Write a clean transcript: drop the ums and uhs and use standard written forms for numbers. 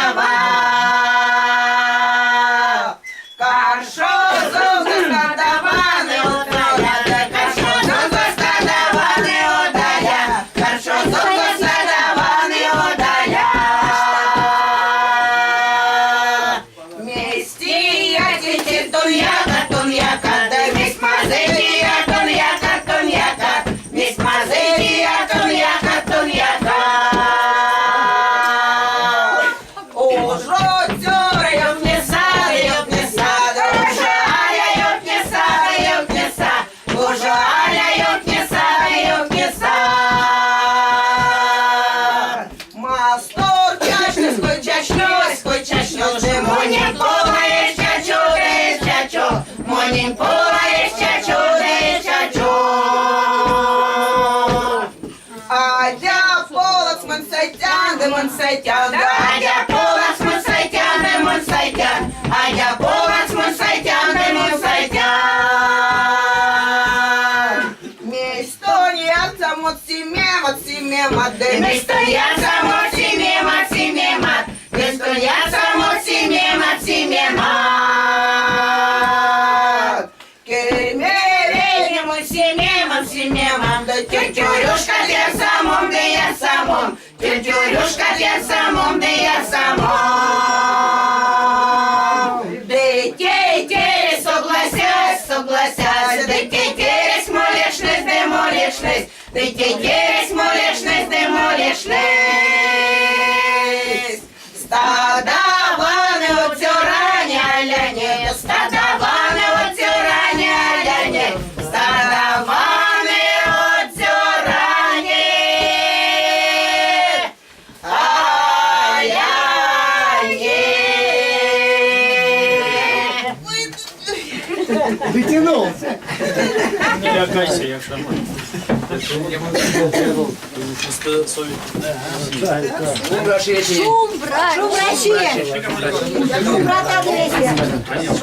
стадава. Каршо зовсім стадава не удаля, каршо зовсім стадава не удаля, каршо зовсім стадава не удаля. Місті я тільки тун'яка, де місь мазилія, тун'яка, місь мазилія, тун'яка. Монім полає чачу. Адя полац монсайтян, де монсайтян, адя полац монсайтян, де монсайтян, адя полац монсайтян, де монсайтян. Місто ніяца моцімємат, де місто ніяца моцімємат, місто ніяца моцімємат. Семемам, да тетюрюшка для самом, да я самом, тетюрюшка для самом, да я самом. Детей согласясь, детей смолешность, демолешность, детей смолешность, демолешность. Стадаваны от цюраня ляне, стадаваны от цюраня ляне, стадаваны от цюраня ляне. Вытянулся. Не лякайся, як нормально. Шум врачи. Шум брата Олеся. Шум